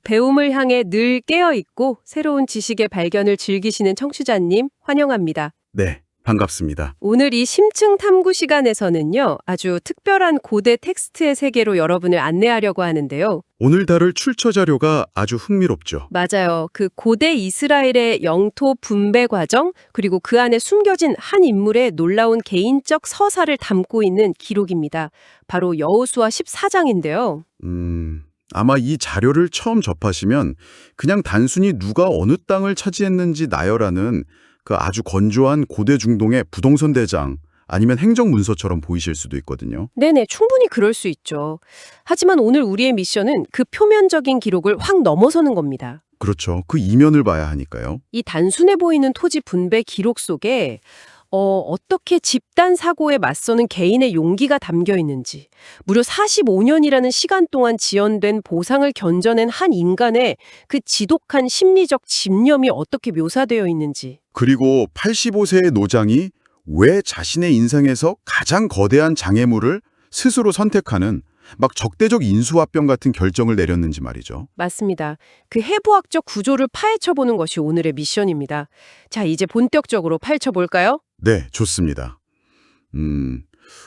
배움을 향해 늘 깨어있고 새로운 지식의 발견을 즐기시는 청취자님 환영합니다. 네, 반갑습니다. 오늘 이 심층 탐구 시간에서는요, 아주 특별한 고대 텍스트의 세계로 여러분을 안내하려고 하는데요. 오늘 다룰 출처 자료가 아주 흥미롭죠. 맞아요. 그 고대 이스라엘의 영토 분배 과정, 그리고 그 안에 숨겨진 한 인물의 놀라운 개인적 서사를 담고 있는 기록입니다. 바로 여호수아 14장인데요. 아마 이 자료를 처음 접하시면 그냥 단순히 누가 어느 땅을 차지했는지 나열하는 그 아주 건조한 고대 중동의 부동산 대장 아니면 행정문서처럼 보이실 수도 있거든요. 네네, 충분히 그럴 수 있죠. 하지만 오늘 우리의 미션은 그 표면적인 기록을 확 넘어서는 겁니다. 그렇죠. 그 이면을 봐야 하니까요. 이 단순해 보이는 토지 분배 기록 속에 어떻게 집단 사고에 맞서는 개인의 용기가 담겨 있는지, 무려 45년이라는 시간 동안 지연된 보상을 견뎌낸 한 인간의 그 지독한 심리적 집념이 어떻게 묘사되어 있는지. 그리고 85세의 노장이 왜 자신의 인생에서 가장 거대한 장애물을 스스로 선택하는 막 적대적 인수합병 같은 결정을 내렸는지 말이죠. 맞습니다. 그 해부학적 구조를 파헤쳐보는 것이 오늘의 미션입니다. 자, 이제 본격적으로 파헤쳐볼까요? 네, 좋습니다.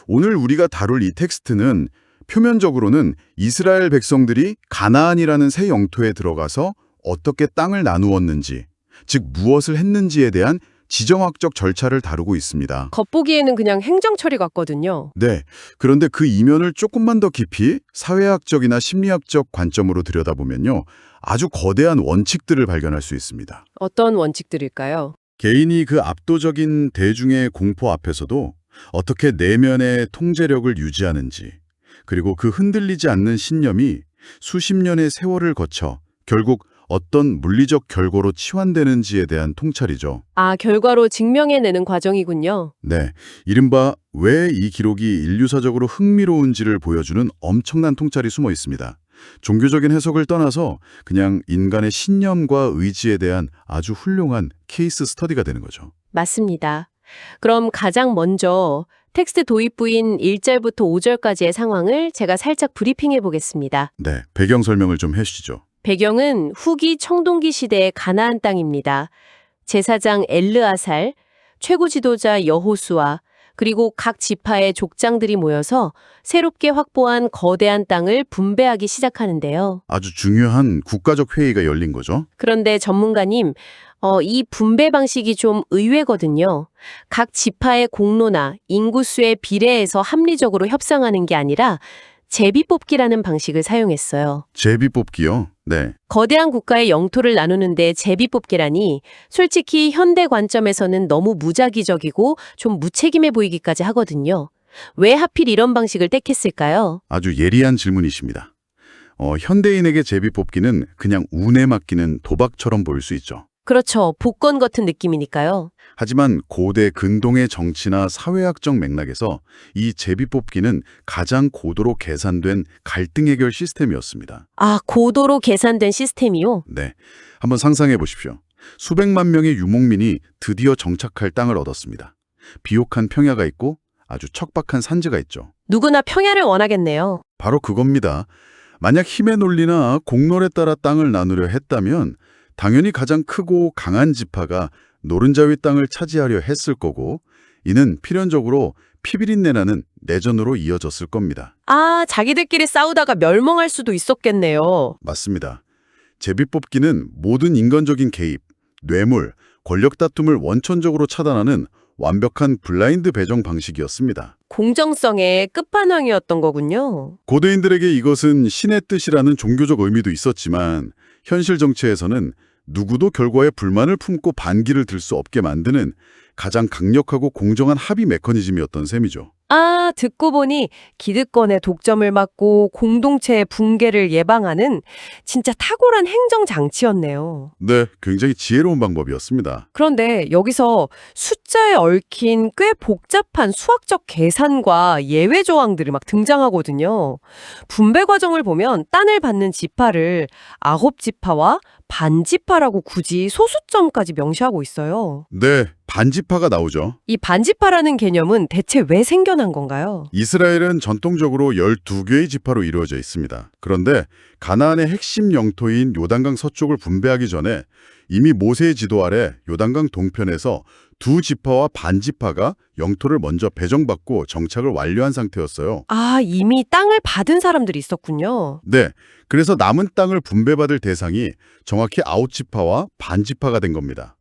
오늘 우리가 다룰 이 텍스트는 표면적으로는 이스라엘 백성들이 가나안이라는 새 영토에 들어가서 어떻게 땅을 나누었는지, 즉 무엇을 했는지에 대한 지정학적 절차를 다루고 있습니다. 겉보기에는 그냥 행정처리 같거든요. 네, 그런데 그 이면을 조금만 더 깊이 사회학적이나 심리학적 관점으로 들여다보면요, 아주 거대한 원칙들을 발견할 수 있습니다. 어떤 원칙들일까요? 개인이 그 압도적인 대중의 공포 앞에서도 어떻게 내면의 통제력을 유지하는지, 그리고 그 흔들리지 않는 신념이 수십 년의 세월을 거쳐 결국 어떤 물리적 결과로 치환되는지에 대한 통찰이죠. 아, 결과로 증명해내는 과정이군요. 네, 이른바 왜 이 기록이 인류사적으로 흥미로운지를 보여주는 엄청난 통찰이 숨어 있습니다. 종교적인 해석을 떠나서 그냥 인간의 신념과 의지에 대한 아주 훌륭한 케이스 스터디가 되는 거죠. 맞습니다. 그럼 가장 먼저 텍스트 도입부인 1절부터 5절까지의 상황을 제가 살짝 브리핑해 보겠습니다. 네, 배경 설명을 좀 해주시죠. 배경은 후기 청동기 시대의 가나안 땅입니다. 제사장 엘르아살, 최고 지도자 여호수아, 그리고 각 지파의 족장들이 모여서 새롭게 확보한 거대한 땅을 분배하기 시작하는데요. 아주 중요한 국가적 회의가 열린 거죠. 그런데 전문가님, 이 분배 방식이 좀 의외거든요. 각 지파의 공로나 인구수에 비례해서 합리적으로 협상하는 게 아니라 제비뽑기라는 방식을 사용했어요. 제비뽑기요? 네. 거대한 국가의 영토를 나누는데 제비뽑기라니 솔직히 현대 관점에서는 너무 무작위적이고 좀 무책임해 보이기까지 하거든요. 왜 하필 이런 방식을 택했을까요? 아주 예리한 질문이십니다. 현대인에게 제비뽑기는 그냥 운에 맡기는 도박처럼 보일 수 있죠. 그렇죠. 복권 같은 느낌이니까요. 하지만 고대 근동의 정치나 사회학적 맥락에서 이 제비뽑기는 가장 고도로 계산된 갈등 해결 시스템이었습니다. 아, 고도로 계산된 시스템이요? 네, 한번 상상해 보십시오. 수백만 명의 유목민이 드디어 정착할 땅을 얻었습니다. 비옥한 평야가 있고 아주 척박한 산지가 있죠. 누구나 평야를 원하겠네요. 바로 그겁니다. 만약 힘의 논리나 공론에 따라 땅을 나누려 했다면 당연히 가장 크고 강한 지파가 노른자위 땅을 차지하려 했을 거고, 이는 필연적으로 피비린내 나는 내전으로 이어졌을 겁니다. 아, 자기들끼리 싸우다가 멸망할 수도 있었겠네요. 맞습니다. 제비뽑기는 모든 인간적인 개입, 뇌물, 권력 다툼을 원천적으로 차단하는 완벽한 블라인드 배정 방식이었습니다. 공정성의 끝판왕이었던 거군요. 고대인들에게 이것은 신의 뜻이라는 종교적 의미도 있었지만 현실 정치에서는 누구도 결과에 불만을 품고 반기를 들 수 없게 만드는 가장 강력하고 공정한 합의 메커니즘이었던 셈이죠. 아, 듣고 보니 기득권의 독점을 막고 공동체의 붕괴를 예방하는 진짜 탁월한 행정장치였네요. 네, 굉장히 지혜로운 방법이었습니다. 그런데 여기서 숫자에 얽힌 꽤 복잡한 수학적 계산과 예외 조항들이 막 등장하거든요. 분배 과정을 보면 땅을 받는 지파를 9지파와 반지파라고 굳이 소수점까지 명시하고 있어요. 네, 반지파가 나오죠. 이 반지파라는 개념은 대체 왜 생겨난 가능한 건가요? 이스라엘은 전통적으로 12개의 지파로 이루어져 있습니다. 그런데 가나안의 핵심 영토인 요단강 서쪽을 분배하기 전에 이미 모세의 지도 아래 요단강 동편에서 두 지파와 반 지파가 영토를 먼저 배정받고 정착을 완료한 상태였어요. 아, 이미 땅을 받은 사람들이 있었군요. 네, 그래서 남은 땅을 분배받을 대상이 정확히 9지파와 반 지파가 된 겁니다.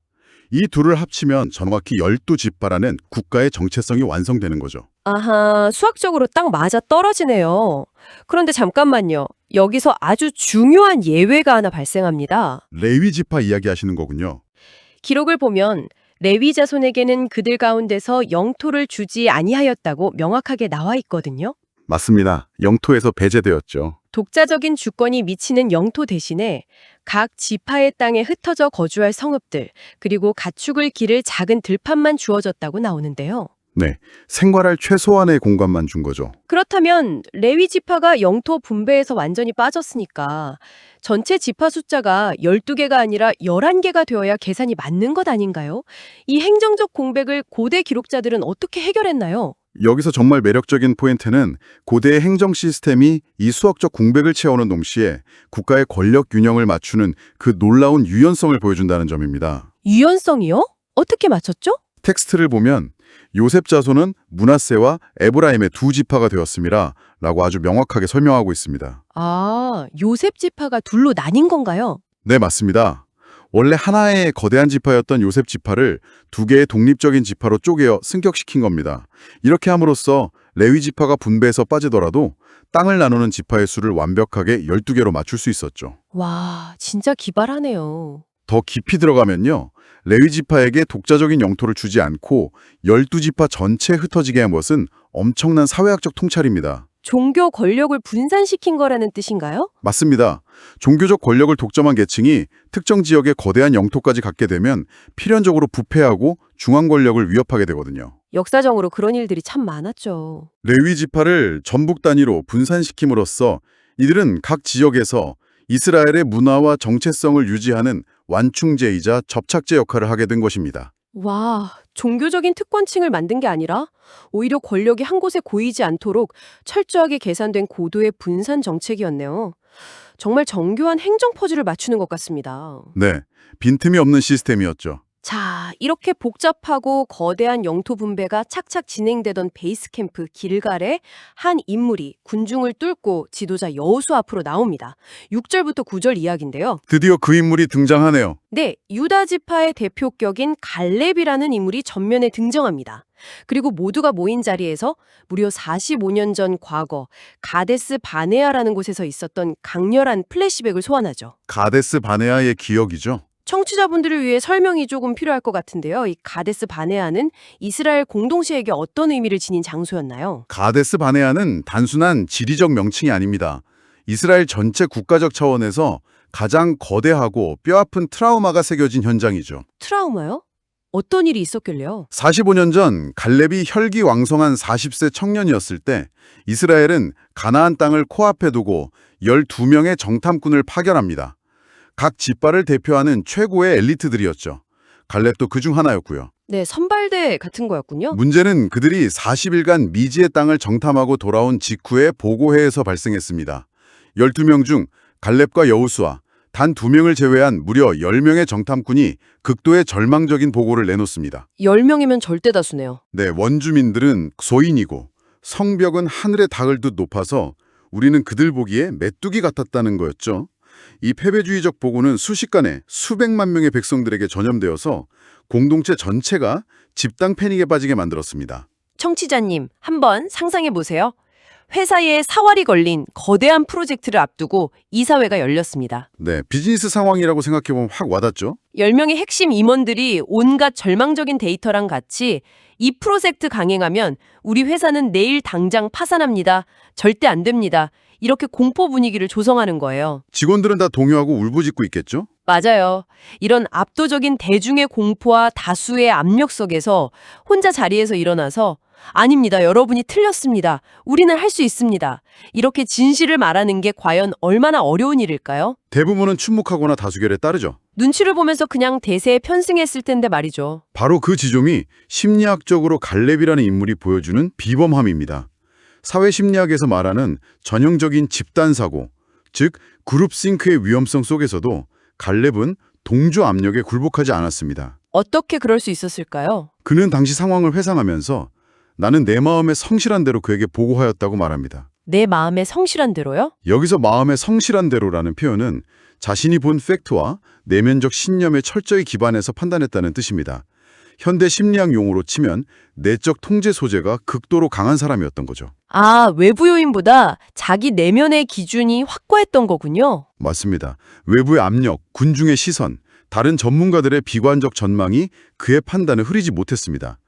이 둘을 합치면 정확히 12지파라는 국가의 정체성이 완성되는 거죠. 아하, 수학적으로 딱 맞아 떨어지네요. 그런데 잠깐만요. 여기서 아주 중요한 예외가 하나 발생합니다. 레위 지파 이야기하시는 거군요. 기록을 보면 레위 자손에게는 그들 가운데서 영토를 주지 아니하였다고 명확하게 나와 있거든요. 맞습니다. 영토에서 배제되었죠. 독자적인 주권이 미치는 영토 대신에 각 지파의 땅에 흩어져 거주할 성읍들, 그리고 가축을 기를 작은 들판만 주어졌다고 나오는데요. 네, 생활할 최소한의 공간만 준 거죠. 그렇다면 레위 지파가 영토 분배에서 완전히 빠졌으니까 전체 지파 숫자가 12개가 아니라 11개가 되어야 계산이 맞는 것 아닌가요? 이 행정적 공백을 고대 기록자들은 어떻게 해결했나요? 여기서 정말 매력적인 포인트는 고대의 행정 시스템이 이 수학적 공백을 채우는 동시에 국가의 권력 균형을 맞추는 그 놀라운 유연성을 보여준다는 점입니다. 유연성이요? 어떻게 맞췄죠? 텍스트를 보면 요셉 자손은 므낫세와 에브라임의 두 지파가 되었습니다. 라고 아주 명확하게 설명하고 있습니다. 아, 요셉 지파가 둘로 나뉜 건가요? 네, 맞습니다. 원래 하나의 거대한 지파였던 요셉 지파를 두 개의 독립적인 지파로 쪼개어 승격시킨 겁니다. 이렇게 함으로써 레위 지파가 분배해서 빠지더라도 땅을 나누는 지파의 수를 완벽하게 12개로 맞출 수 있었죠. 와, 진짜 기발하네요. 더 깊이 들어가면요. 레위 지파에게 독자적인 영토를 주지 않고 12지파 전체에 흩어지게 한 것은 엄청난 사회학적 통찰입니다. 종교 권력을 분산시킨 거라는 뜻인가요? 맞습니다. 종교적 권력을 독점한 계층이 특정 지역의 거대한 영토까지 갖게 되면 필연적으로 부패하고 중앙 권력을 위협하게 되거든요. 역사적으로 그런 일들이 참 많았죠. 레위 지파를 전북 단위로 분산시킴으로써 이들은 각 지역에서 이스라엘의 문화와 정체성을 유지하는 완충제이자 접착제 역할을 하게 된 것입니다. 와, 종교적인 특권층을 만든 게 아니라 오히려 권력이 한 곳에 고이지 않도록 철저하게 계산된 고도의 분산 정책이었네요. 정말 정교한 행정 퍼즐을 맞추는 것 같습니다. 네, 빈틈이 없는 시스템이었죠. 자, 이렇게 복잡하고 거대한 영토 분배가 착착 진행되던 베이스 캠프 길갈에 한 인물이 군중을 뚫고 지도자 여호수아 앞으로 나옵니다. 6절부터 9절 이야기인데요. 드디어 그 인물이 등장하네요. 네, 유다 지파의 대표격인 갈렙이라는 인물이 전면에 등장합니다. 그리고 모두가 모인 자리에서 무려 45년 전 과거 가데스 바네아라는 곳에서 있었던 강렬한 플래시백을 소환하죠. 가데스 바네아의 기억이죠. 청취자분들을 위해 설명이 조금 필요할 것 같은데요. 이 가데스 바네아는 이스라엘 공동체에게 어떤 의미를 지닌 장소였나요? 가데스 바네아는 단순한 지리적 명칭이 아닙니다. 이스라엘 전체 국가적 차원에서 가장 거대하고 뼈아픈 트라우마가 새겨진 현장이죠. 트라우마요? 어떤 일이 있었길래요? 45년 전 갈렙이 혈기왕성한 40세 청년이었을 때 이스라엘은 가나안 땅을 코앞에 두고 12명의 정탐꾼을 파견합니다. 각 지파를 대표하는 최고의 엘리트들이었죠. 갈렙도 그중 하나였고요. 네, 선발대 같은 거였군요. 문제는 그들이 40일간 미지의 땅을 정탐하고 돌아온 직후에 보고회에서 발생했습니다. 12명 중 갈렙과 여호수아, 단 2명을 제외한 무려 10명의 정탐꾼이 극도의 절망적인 보고를 내놓습니다. 10명이면 절대 다수네요. 네, 원주민들은 소인이고 성벽은 하늘에 닿을 듯 높아서 우리는 그들 보기에 메뚜기 같았다는 거였죠. 이 패배주의적 보고는 순식간에 수백만 명의 백성들에게 전염되어서 공동체 전체가 집단 패닉에 빠지게 만들었습니다. 청취자님, 한번 상상해 보세요. 회사에 사활이 걸린 거대한 프로젝트를 앞두고 이사회가 열렸습니다. 네, 비즈니스 상황이라고 생각해보면 확 와닿죠? 10명의 핵심 임원들이 온갖 절망적인 데이터랑 같이 이 프로젝트 강행하면 우리 회사는 내일 당장 파산합니다. 절대 안 됩니다. 이렇게 공포 분위기를 조성하는 거예요. 직원들은 다 동요하고 울부짖고 있겠죠? 맞아요. 이런 압도적인 대중의 공포와 다수의 압력 속에서 혼자 자리에서 일어나서 아닙니다. 여러분이 틀렸습니다. 우리는 할 수 있습니다. 이렇게 진실을 말하는 게 과연 얼마나 어려운 일일까요? 대부분은 침묵하거나 다수결에 따르죠. 눈치를 보면서 그냥 대세에 편승했을 텐데 말이죠. 바로 그 지점이 심리학적으로 갈렙이라는 인물이 보여주는 비범함입니다. 사회심리학에서 말하는 전형적인 집단사고, 즉 그룹싱크의 위험성 속에서도 갈렙은 동조 압력에 굴복하지 않았습니다. 어떻게 그럴 수 있었을까요? 그는 당시 상황을 회상하면서 나는 내 마음에 성실한 대로 그에게 보고하였다고 말합니다. 내 마음에 성실한 대로요? 여기서 마음에 성실한 대로라는 표현은 자신이 본 팩트와 내면적 신념에 철저히 기반해서 판단했다는 뜻입니다. 현대 심리학 용어로 치면 내적 통제 소재가 극도로 강한 사람이었던 거죠. 아, 외부 요인보다 자기 내면의 기준이 확고했던 거군요. 맞습니다. 외부의 압력, 군중의 시선, 다른 전문가들의 비관적 전망이 그의 판단을 흐리지 못했습니다.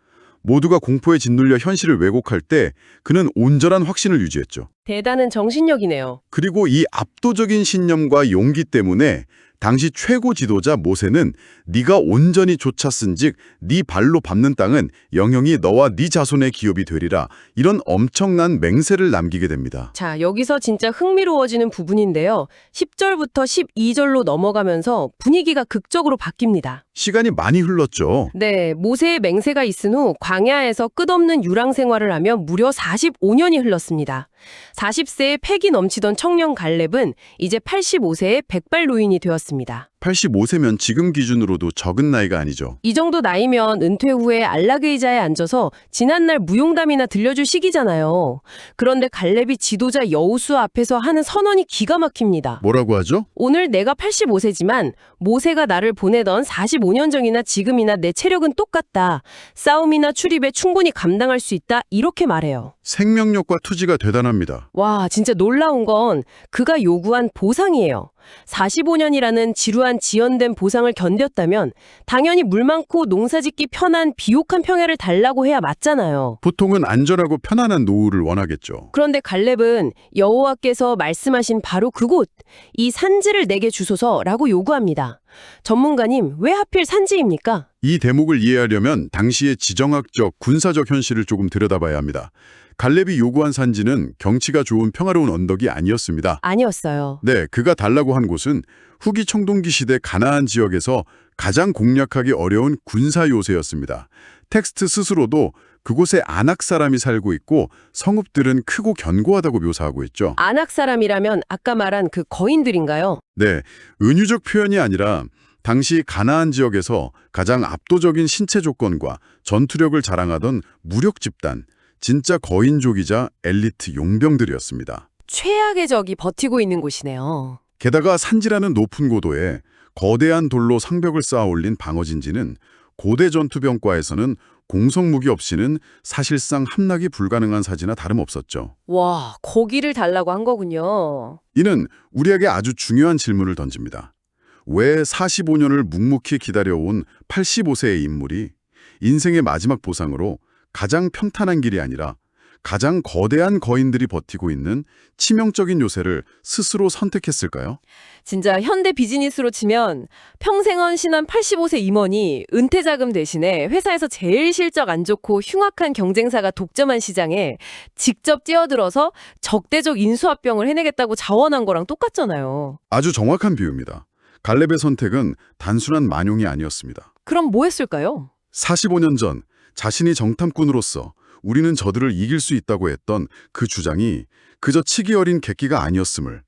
모두가 공포에 짓눌려 현실을 왜곡할 때 그는 온전한 확신을 유지했죠. 대단한 정신력이네요. 그리고 이 압도적인 신념과 용기 때문에 당시 최고 지도자 모세는 네가 온전히 좇았은즉 네 발로 밟는 땅은 영영이 너와 네 자손의 기업이 되리라, 이런 엄청난 맹세를 남기게 됩니다. 자, 여기서 진짜 흥미로워지는 부분인데요. 10절부터 12절로 넘어가면서 분위기가 극적으로 바뀝니다. 시간이 많이 흘렀죠. 네, 모세의 맹세가 있은 후 광야에서 끝없는 유랑 생활을 하며 무려 45년이 흘렀습니다. 40세에 패기 넘치던 청년 갈렙은 이제 85세의 백발 노인이 되었습니다. 85세면 지금 기준으로도 적은 나이가 아니죠. 이 정도 나이면 은퇴 후에 안락의 의자에 앉아서 지난날 무용담이나 들려줄 시기잖아요. 그런데 갈렙이 지도자 여호수아 앞에서 하는 선언이 기가 막힙니다. 뭐라고 하죠? 오늘 내가 85세지만 모세가 나를 보내던 45년 전이나 지금이나 내 체력은 똑같다. 싸움이나 출입에 충분히 감당할 수 있다. 이렇게 말해요. 생명력과 투지가 대단합니다. 와, 진짜 놀라운 건 그가 요구한 보상이에요. 45년이라는 지루한 지연된 보상을 견뎠다면 당연히 물 많고 농사짓기 편한 비옥한 평야를 달라고 해야 맞잖아요. 보통은 안전하고 편안한 노후를 원하겠죠. 그런데 갈렙은 여호와께서 말씀하신 바로 그곳, 이 산지를 내게 주소서라고 요구합니다. 전문가님, 왜 하필 산지입니까? 이 대목을 이해하려면 당시의 지정학적, 군사적 현실을 조금 들여다봐야 합니다. 갈렙이 요구한 산지는 경치가 좋은 평화로운 언덕이 아니었습니다. 아니었어요. 네, 그가 달라고 한 곳은 후기 청동기 시대 가나안 지역에서 가장 공략하기 어려운 군사 요새였습니다. 텍스트 스스로도 그곳에 아낙 사람이 살고 있고 성읍들은 크고 견고하다고 묘사하고 있죠. 아낙 사람이라면 아까 말한 그 거인들인가요? 네, 은유적 표현이 아니라 당시 가나안 지역에서 가장 압도적인 신체 조건과 전투력을 자랑하던 무력 집단, 진짜 거인족이자 엘리트 용병들이었습니다. 최악의 적이 버티고 있는 곳이네요. 게다가 산지라는 높은 고도에 거대한 돌로 상벽을 쌓아 올린 방어진지는 고대 전투병과에서는 공성무기 없이는 사실상 함락이 불가능한 사지나 다름없었죠. 와, 고기를 달라고 한 거군요. 이는 우리에게 아주 중요한 질문을 던집니다. 왜 45년을 묵묵히 기다려온 85세의 인물이 인생의 마지막 보상으로 가장 평탄한 길이 아니라 가장 거대한 거인들이 버티고 있는 치명적인 요새를 스스로 선택했을까요? 진짜 현대 비즈니스로 치면 평생 헌신한 85세 임원이 은퇴 자금 대신에 회사에서 제일 실적 안 좋고 흉악한 경쟁사가 독점한 시장에 직접 뛰어들어서 적대적 인수합병을 해내겠다고 자원한 거랑 똑같잖아요. 아주 정확한 비유입니다. 갈렙의 선택은 단순한 만용이 아니었습니다. 그럼 뭐 했을까요? 45년 전 자신이 정탐꾼으로서 우리는 저들을 이길 수 있다고 했던 그 주장이 그저 치기 어린 객기가 아니었음을,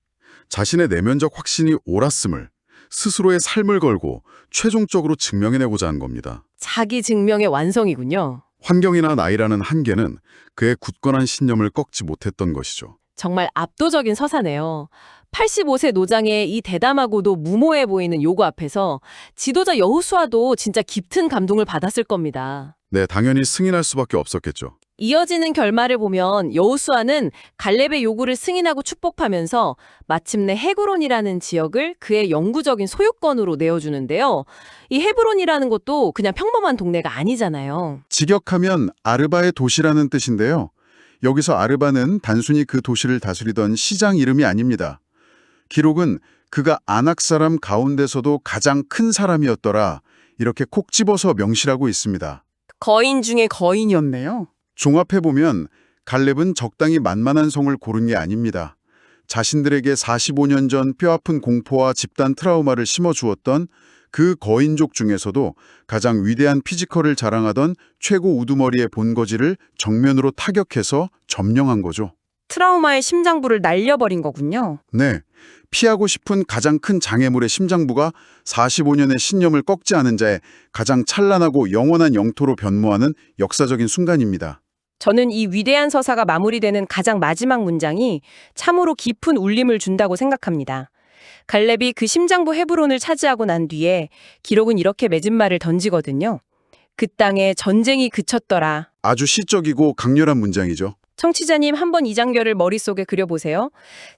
자신의 내면적 확신이 옳았음을 스스로의 삶을 걸고 최종적으로 증명해내고자 한 겁니다. 자기 증명의 완성이군요. 환경이나 나이라는 한계는 그의 굳건한 신념을 꺾지 못했던 것이죠. 정말 압도적인 서사네요. 85세 노장의 이 대담하고도 무모해 보이는 요구 앞에서 지도자 여호수아도 진짜 깊은 감동을 받았을 겁니다. 네, 당연히 승인할 수밖에 없었겠죠. 이어지는 결말을 보면 여호수아는 갈렙의 요구를 승인하고 축복하면서 마침내 헤브론이라는 지역을 그의 영구적인 소유권으로 내어주는데요. 이 헤브론이라는 것도 그냥 평범한 동네가 아니잖아요. 직역하면 아르바의 도시라는 뜻인데요. 여기서 아르바는 단순히 그 도시를 다스리던 시장 이름이 아닙니다. 기록은 그가 아낙 사람 가운데서도 가장 큰 사람이었더라, 이렇게 콕 집어서 명시하고 있습니다. 거인 중에 거인이었네요. 종합해보면 갈렙은 적당히 만만한 성을 고른 게 아닙니다. 자신들에게 45년 전 뼈아픈 공포와 집단 트라우마를 심어주었던 그 거인족 중에서도 가장 위대한 피지컬을 자랑하던 최고 우두머리의 본거지를 정면으로 타격해서 점령한 거죠. 트라우마의 심장부를 날려버린 거군요. 네, 피하고 싶은 가장 큰 장애물의 심장부가 45년의 신념을 꺾지 않은 자의 가장 찬란하고 영원한 영토로 변모하는 역사적인 순간입니다. 저는 이 위대한 서사가 마무리되는 가장 마지막 문장이 참으로 깊은 울림을 준다고 생각합니다. 갈렙이 그 심장부 헤브론을 차지하고 난 뒤에 기록은 이렇게 맺은 말을 던지거든요. 그 땅에 전쟁이 그쳤더라. 아주 시적이고 강렬한 문장이죠. 청취자님 한번 이 장면을 머릿속에 그려보세요.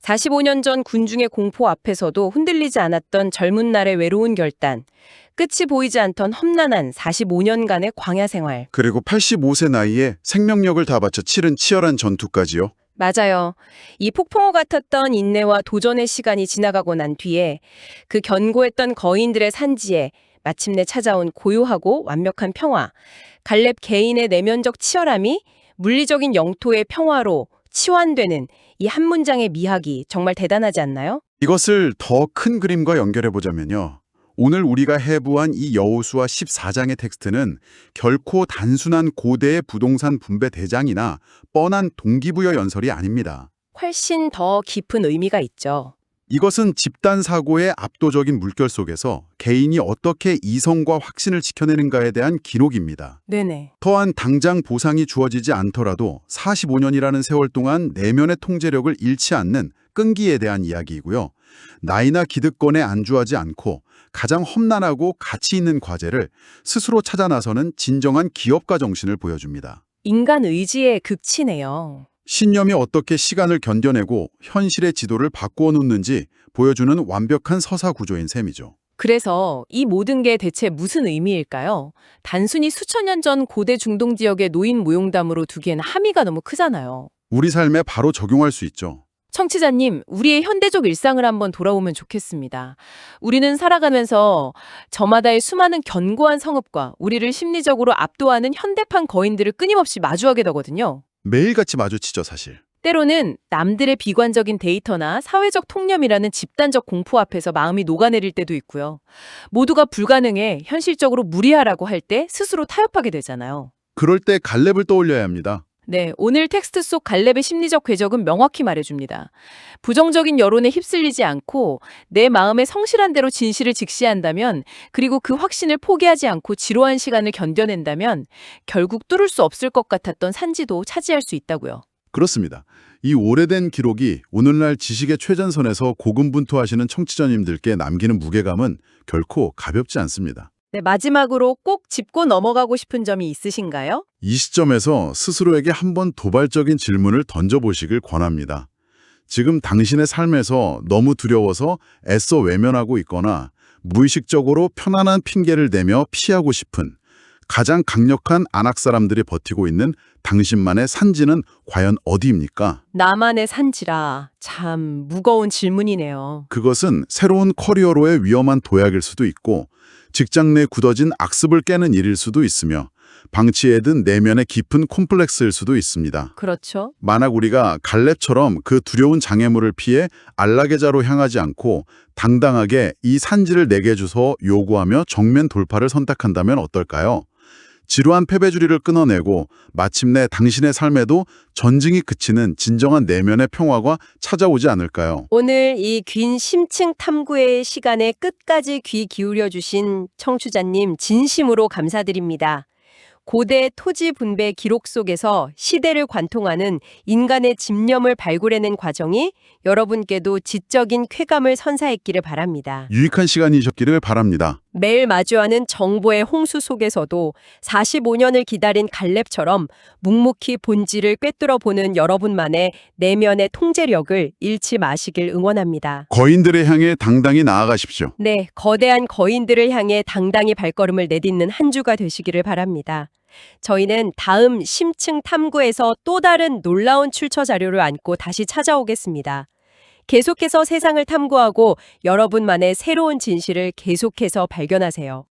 45년 전 군중의 공포 앞에서도 흔들리지 않았던 젊은 날의 외로운 결단, 끝이 보이지 않던 험난한 45년간의 광야 생활. 그리고 85세 나이에 생명력을 다 바쳐 치른 치열한 전투까지요. 맞아요. 이 폭풍우 같았던 인내와 도전의 시간이 지나가고 난 뒤에 그 견고했던 거인들의 산지에 마침내 찾아온 고요하고 완벽한 평화, 갈렙 개인의 내면적 치열함이 물리적인 영토의 평화로 치환되는 이 한 문장의 미학이 정말 대단하지 않나요? 이것을 더 큰 그림과 연결해보자면요. 오늘 우리가 해부한 이 여호수아 14장의 텍스트는 결코 단순한 고대의 부동산 분배 대장이나 뻔한 동기부여 연설이 아닙니다. 훨씬 더 깊은 의미가 있죠. 이것은 집단 사고의 압도적인 물결 속에서 개인이 어떻게 이성과 확신을 지켜내는가에 대한 기록입니다. 네네. 또한 당장 보상이 주어지지 않더라도 45년이라는 세월 동안 내면의 통제력을 잃지 않는 끈기에 대한 이야기이고요. 나이나 기득권에 안주하지 않고 가장 험난하고 가치 있는 과제를 스스로 찾아 나서는 진정한 기업가 정신을 보여줍니다. 인간 의지의 극치네요. 신념이 어떻게 시간을 견뎌내고 현실의 지도를 바꾸어 놓는지 보여주는 완벽한 서사 구조인 셈이죠. 그래서 이 모든 게 대체 무슨 의미일까요? 단순히 수천 년 전 고대 중동 지역의 노인 무용담으로 두기엔 함의가 너무 크잖아요. 우리 삶에 바로 적용할 수 있죠. 청취자님, 우리의 현대적 일상을 한번 돌아오면 좋겠습니다. 우리는 살아가면서 저마다의 수많은 견고한 성읍과 우리를 심리적으로 압도하는 현대판 거인들을 끊임없이 마주하게 되거든요. 매일같이 마주치죠, 사실. 때로는 남들의 비관적인 데이터나 사회적 통념이라는 집단적 공포 앞에서 마음이 녹아내릴 때도 있고요. 모두가 불가능해 현실적으로 무리하라고 할 때 스스로 타협하게 되잖아요. 그럴 때 갈렙을 떠올려야 합니다. 네, 오늘 텍스트 속 갈렙의 심리적 궤적은 명확히 말해줍니다. 부정적인 여론에 휩쓸리지 않고 내 마음의 성실한 대로 진실을 직시한다면, 그리고 그 확신을 포기하지 않고 지루한 시간을 견뎌낸다면 결국 뚫을 수 없을 것 같았던 산지도 차지할 수 있다고요. 그렇습니다. 이 오래된 기록이 오늘날 지식의 최전선에서 고군분투하시는 청취자님들께 남기는 무게감은 결코 가볍지 않습니다. 네, 마지막으로 꼭 짚고 넘어가고 싶은 점이 있으신가요? 이 시점에서 스스로에게 한번 도발적인 질문을 던져보시길 권합니다. 지금 당신의 삶에서 너무 두려워서 애써 외면하고 있거나 무의식적으로 편안한 핑계를 대며 피하고 싶은 가장 강력한 안악 사람들이 버티고 있는 당신만의 산지는 과연 어디입니까? 나만의 산지라 참 무거운 질문이네요. 그것은 새로운 커리어로의 위험한 도약일 수도 있고 직장 내 굳어진 악습을 깨는 일일 수도 있으며 방치해 둔 내면의 깊은 콤플렉스일 수도 있습니다. 그렇죠. 만약 우리가 갈렙처럼 그 두려운 장애물을 피해 안락의 자로 향하지 않고 당당하게 이 산지를 내게 주소 요구하며 정면 돌파를 선택한다면 어떨까요? 지루한 패배주의를 끊어내고 마침내 당신의 삶에도 전쟁이 그치는 진정한 내면의 평화가 찾아오지 않을까요? 오늘 이 긴 심층 탐구의 시간에 끝까지 귀 기울여 주신 청취자님 진심으로 감사드립니다. 고대 토지 분배 기록 속에서 시대를 관통하는 인간의 집념을 발굴해낸 과정이 여러분께도 지적인 쾌감을 선사했기를 바랍니다. 유익한 시간이셨기를 바랍니다. 매일 마주하는 정보의 홍수 속에서도 45년을 기다린 갈렙처럼 묵묵히 본질을 꿰뚫어 보는 여러분만의 내면의 통제력을 잃지 마시길 응원합니다. 거인들을 향해 당당히 나아가십시오. 네, 거대한 거인들을 향해 당당히 발걸음을 내딛는 한 주가 되시기를 바랍니다. 저희는 다음 심층 탐구에서 또 다른 놀라운 출처 자료를 안고 다시 찾아오겠습니다. 계속해서 세상을 탐구하고 여러분만의 새로운 진실을 계속해서 발견하세요.